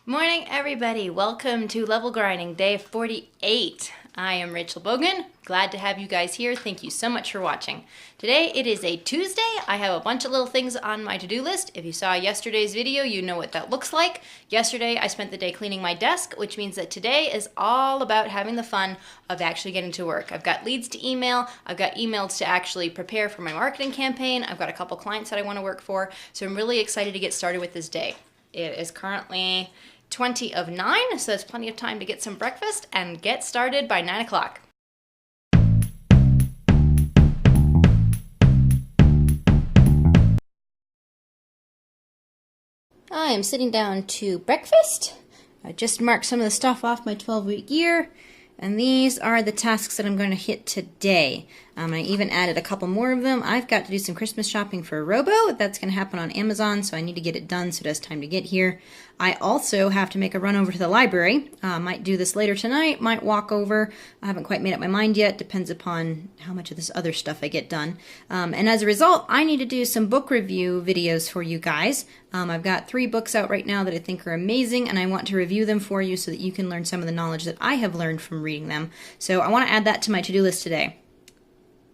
Morning, everybody. Welcome to Level Grinding Day 48. I am Rachel Bogan. Glad to have you guys here. Thank you so much for watching. Today it is a Tuesday. I have a bunch of little things on my to-do list. If you saw yesterday's video, you know what that looks like. Yesterday I spent the day cleaning my desk, which means that today is all about having the fun of actually getting to work. I've got leads to email. I've got emails to actually prepare for my marketing campaign. I've got a couple clients that I want to work for. So I'm really excited to get started with this day. It is currently 20 of 9, so there's plenty of time to get some breakfast and get started by 9 o'clock. I am sitting down to breakfast. I just marked some of the stuff off my 12-week year, and these are the tasks that I'm going to hit today. I even added a couple more of them. I've got to do some Christmas shopping for Robo. That's going to happen on Amazon, so I need to get it done so it has time to get here. I also have to make a run over to the library. Might do this later tonight, might walk over. I haven't quite made up my mind yet. Depends upon how much of this other stuff I get done. And as a result, I need to do some book review videos for you guys. I've got 3 books out right now that I think are amazing, and I want to review them for you so that you can learn some of the knowledge that I have learned from reading them. So I want to add that to my to-do list today.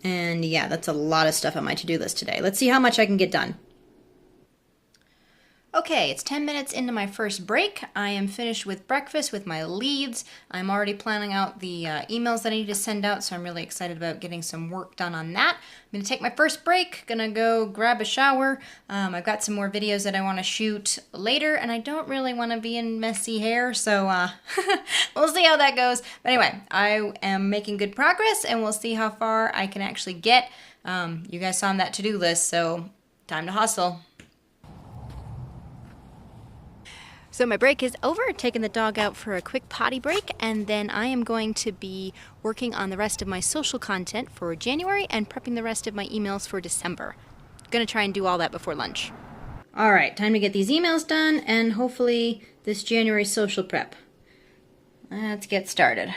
And yeah, that's a lot of stuff on my to-do list today. Let's see how much I can get done. Okay, it's 10 minutes into my first break. I am finished with breakfast with my leads. I'm already planning out the emails that I need to send out, so I'm really excited about getting some work done on that. I'm going to take my first break, gonna go grab a shower. I've got some more videos that I want to shoot later, and I don't really want to be in messy hair, so we'll see how that goes. But anyway, I am making good progress, and we'll see how far I can actually get. You guys saw on that to-do list, so time to hustle. So my break is over, taking the dog out for a quick potty break, and then I am going to be working on the rest of my social content for January and prepping the rest of my emails for December. Gonna try and do all that before lunch. All right, time to get these emails done and hopefully this January social prep. Let's get started.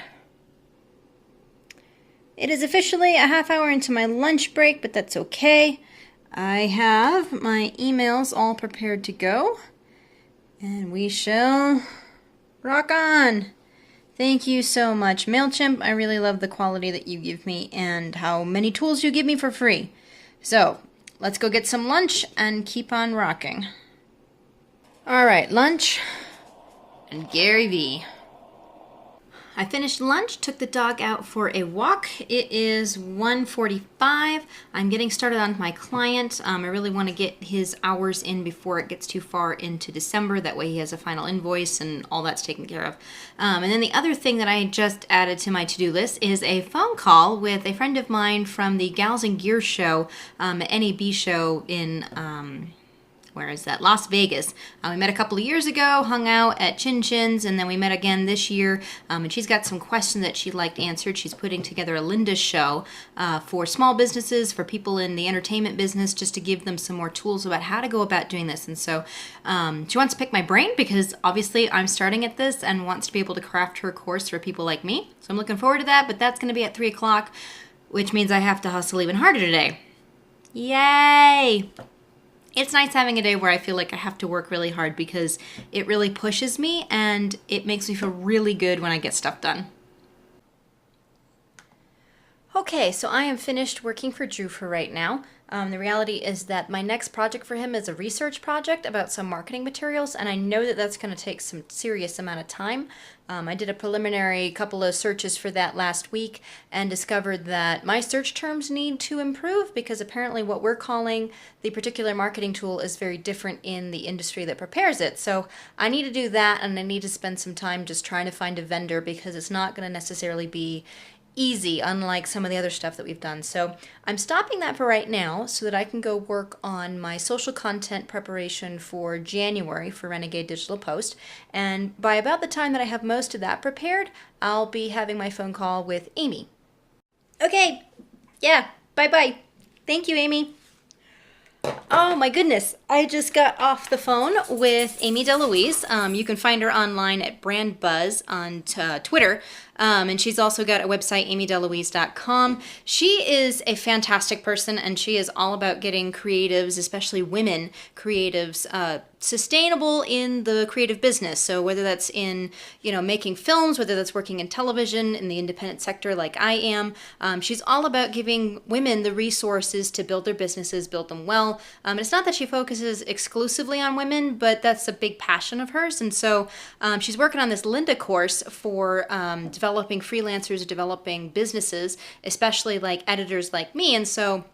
It is officially a half hour into my lunch break, but that's okay. I have my emails all prepared to go. And we shall rock on. Thank you so much, MailChimp. I really love the quality that you give me and how many tools you give me for free. So, let's go get some lunch and keep on rocking. All right, lunch and Gary V. I finished lunch, took the dog out for a walk. It is 1:45. I'm getting started on my client. I really want to get his hours in before it gets too far into December. That way he has a final invoice and all that's taken care of. And then the other thing that I just added to my to-do list is a phone call with a friend of mine from the Gals and Gear show, NAB show in... where is that? Las Vegas. We met a couple of years ago, hung out at Chin Chin's, and then we met again this year. And she's got some questions that she'd like answered. She's putting together a Linda show for small businesses, for people in the entertainment business, just to give them some more tools about how to go about doing this. And so she wants to pick my brain because obviously I'm starting at this and wants to be able to craft her course for people like me. So I'm looking forward to that, but that's going to be at 3 o'clock, which means I have to hustle even harder today. Yay! It's nice having a day where I feel like I have to work really hard because it really pushes me and it makes me feel really good when I get stuff done. Okay, so I am finished working for Drew for right now. The reality is that my next project for him is a research project about some marketing materials, and I know that that's going to take some serious amount of time. I did a preliminary couple of searches for that last week and discovered that my search terms need to improve because apparently what we're calling the particular marketing tool is very different in the industry that prepares it. So I need to do that, and I need to spend some time just trying to find a vendor because it's not going to necessarily be easy, unlike some of the other stuff that we've done. So I'm stopping that for right now so that I can go work on my social content preparation for January for Renegade Digital Post. And by about the time that I have most of that prepared, I'll be having my phone call with Amy. Okay, yeah, bye-bye. Thank you, Amy. Oh my goodness, I just got off the phone with Amy DeLuise. You can find her online at Brand Buzz on Twitter. And she's also got a website, amydeluise.com. She is a fantastic person, and she is all about getting creatives, especially women creatives, sustainable in the creative business. So whether that's in, making films, whether that's working in television, in the independent sector like I am, she's all about giving women the resources to build their businesses, build them well. And it's not that she focuses exclusively on women, but that's a big passion of hers. And so she's working on this Linda course for developing freelancers, developing businesses, especially like editors like me. And so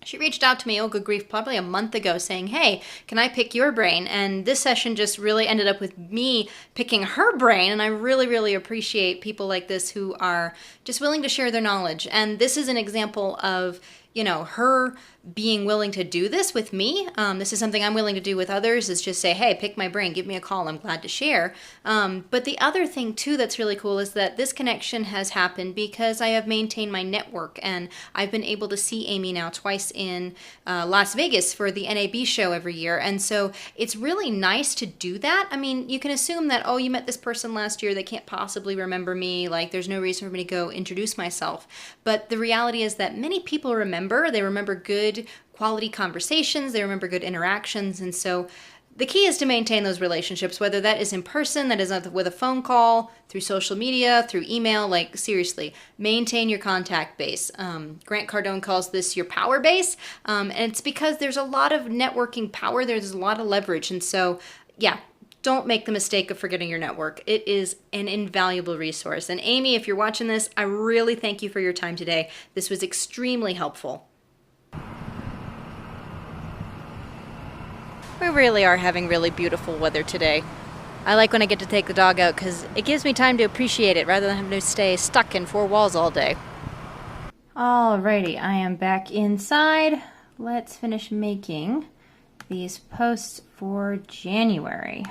she reached out to me, oh good grief, probably a month ago saying, hey, can I pick your brain? And this session just really ended up with me picking her brain. And I really, really appreciate people like this who are just willing to share their knowledge. And this is an example of, her being willing to do this with me. This is something I'm willing to do with others, is just say, hey, pick my brain, give me a call, I'm glad to share. But the other thing too that's really cool is that this connection has happened because I have maintained my network, and I've been able to see Amy now twice in Las Vegas for the NAB show every year. And so it's really nice to do that. I mean, you can assume that, oh, you met this person last year, they can't possibly remember me, like there's no reason for me to go introduce myself. But the reality is that many people remember. They remember good quality conversations. They remember good interactions. And so the key is to maintain those relationships, whether that is in person, that is with a phone call, through social media, through email. Like, seriously, maintain your contact base. Grant Cardone calls this your power base. And it's because there's a lot of networking power. There's a lot of leverage. And so, yeah, don't make the mistake of forgetting your network. It is an invaluable resource. And Amy, if you're watching this, I really thank you for your time today. This was extremely helpful. We really are having really beautiful weather today. I like when I get to take the dog out because it gives me time to appreciate it rather than having to stay stuck in four walls all day. Alrighty, I am back inside. Let's finish making these posts for January.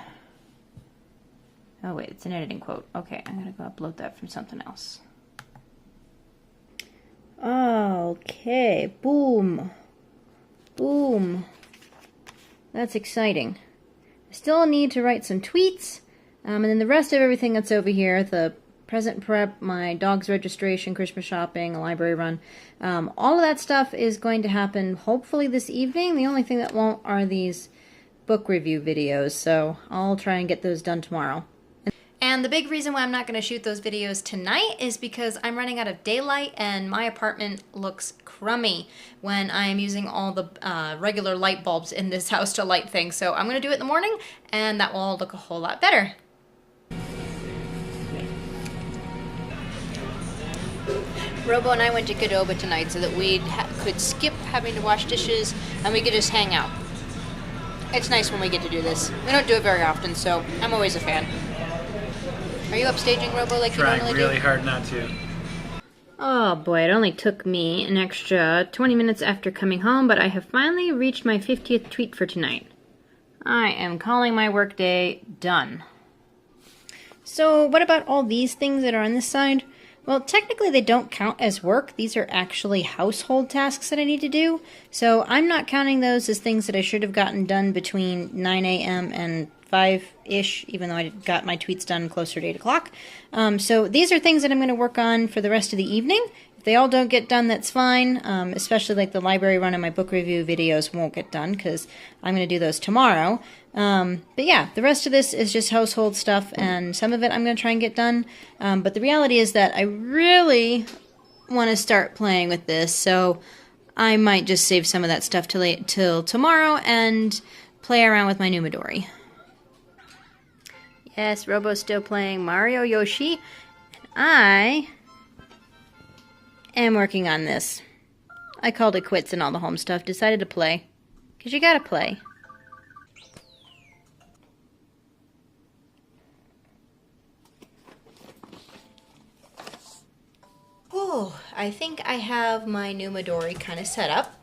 Oh wait, it's an editing quote. Okay, I'm gonna go upload that from something else. Okay, boom. Boom. That's exciting. I still need to write some tweets, and then the rest of everything that's over here, the present prep, my dog's registration, Christmas shopping, a library run, all of that stuff is going to happen hopefully this evening. The only thing that won't are these book review videos, so I'll try and get those done tomorrow. And the big reason why I'm not going to shoot those videos tonight is because I'm running out of daylight and my apartment looks crummy when I am using all the regular light bulbs in this house to light things. So I'm going to do it in the morning and that will all look a whole lot better. Robo and I went to Qdoba tonight so that we could skip having to wash dishes and we could just hang out. It's nice when we get to do this. We don't do it very often, so I'm always a fan. Are you upstaging, Robo, like you normally do? Trying really hard not to. Oh boy, it only took me an extra 20 minutes after coming home, but I have finally reached my 50th tweet for tonight. I am calling my workday done. So what about all these things that are on this side? Well, technically they don't count as work. These are actually household tasks that I need to do. So I'm not counting those as things that I should have gotten done between 9 a.m. and 5-ish, even though I got my tweets done closer to 8 o'clock. So these are things that I'm going to work on for the rest of the evening. If they all don't get done, that's fine, especially like the library run and my book review videos won't get done because I'm going to do those tomorrow. But yeah, the rest of this is just household stuff, and some of it I'm going to try and get done. But the reality is that I really want to start playing with this, so I might just save some of that stuff till tomorrow and play around with my new Midori. Yes, Robo's still playing Mario Yoshi, and I am working on this. I called it quits and all the home stuff, decided to play, because you gotta play. Oh, I think I have my new Midori kind of set up.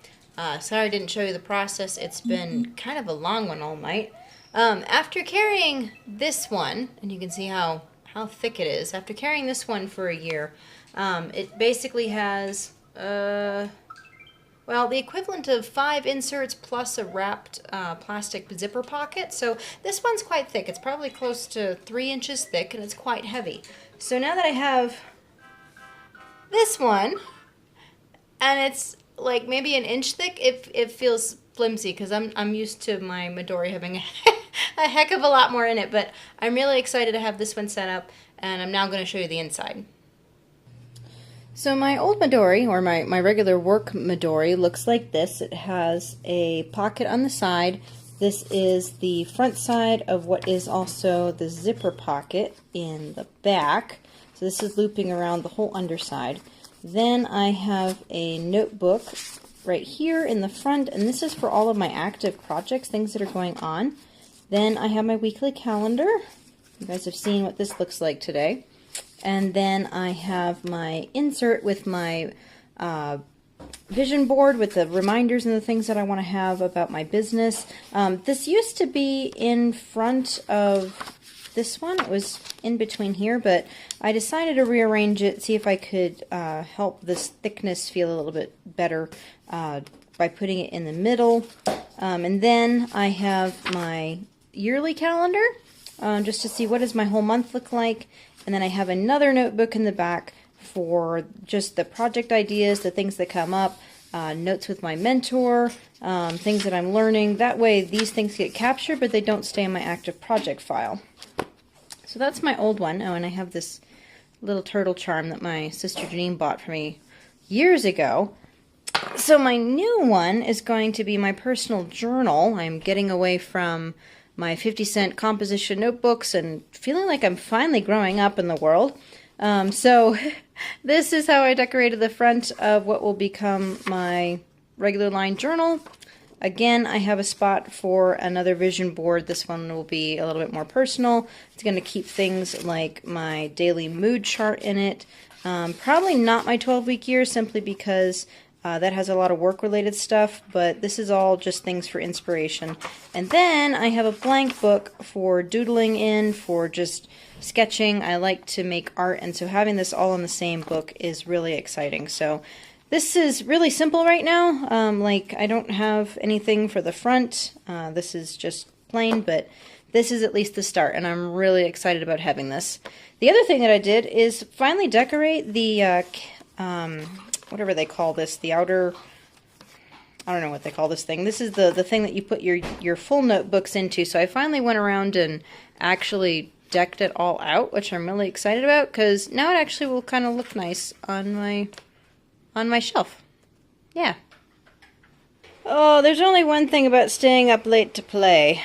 Sorry I didn't show you the process. It's been kind of a long one all night. After carrying this one, and you can see how thick it is, after carrying this one for a year, it basically has, what well, the equivalent of 5 inserts plus a wrapped plastic zipper pocket. So this one's quite thick. It's probably close to 3 inches thick, and it's quite heavy. So now that I have this one, and it's like maybe an inch thick, it feels flimsy because I'm used to my Midori having a heck of a lot more in it. But I'm really excited to have this one set up, and I'm now going to show you the inside. So my old Midori, or my regular work Midori, looks like this. It has a pocket on the side. This is the front side of what is also the zipper pocket in the back. So this is looping around the whole underside. Then I have a notebook right here in the front, and this is for all of my active projects, things that are going on. Then I have my weekly calendar. You guys have seen what this looks like today. And then I have my insert with my vision board with the reminders and the things that I want to have about my business. This used to be in front of this one. It was in between here, but I decided to rearrange it, see if I could help this thickness feel a little bit better by putting it in the middle. And then I have my yearly calendar, just to see what does my whole month look like. And then I have another notebook in the back for just the project ideas, the things that come up, notes with my mentor, things that I'm learning. That way these things get captured, but they don't stay in my active project file. So that's my old one. Oh, and I have this little turtle charm that my sister Janine bought for me years ago. So my new one is going to be my personal journal. I'm getting away from my 50-cent composition notebooks and feeling like I'm finally growing up in the world. So this is how I decorated the front of what will become my regular line journal. Again, I have a spot for another vision board. This one will be a little bit more personal. It's going to keep things like my daily mood chart in it. Probably not my 12-week year, simply because that has a lot of work-related stuff, but this is all just things for inspiration. And then I have a blank book for doodling in, for just sketching. I like to make art, and so having this all in the same book is really exciting. So this is really simple right now. Like, I don't have anything for the front. This is just plain, but this is at least the start, and I'm really excited about having this. The other thing that I did is finally decorate the whatever they call this, the outer, I don't know what they call this thing. This is the thing that you put your full notebooks into. So I finally went around and actually decked it all out, which I'm really excited about, because now it actually will kind of look nice on my shelf. Yeah. Oh, there's only one thing about staying up late to play.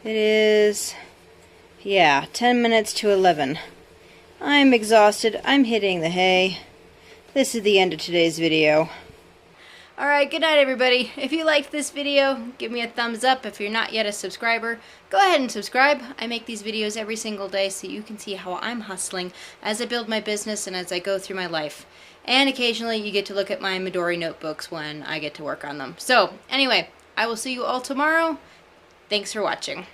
It is, yeah, 10 minutes to 11. I'm exhausted. I'm hitting the hay. This is the end of today's video. Alright, good night everybody. If you liked this video, give me a thumbs up. If you're not yet a subscriber, go ahead and subscribe. I make these videos every single day so you can see how I'm hustling as I build my business and as I go through my life. And occasionally you get to look at my Midori notebooks when I get to work on them. So, anyway, I will see you all tomorrow. Thanks for watching.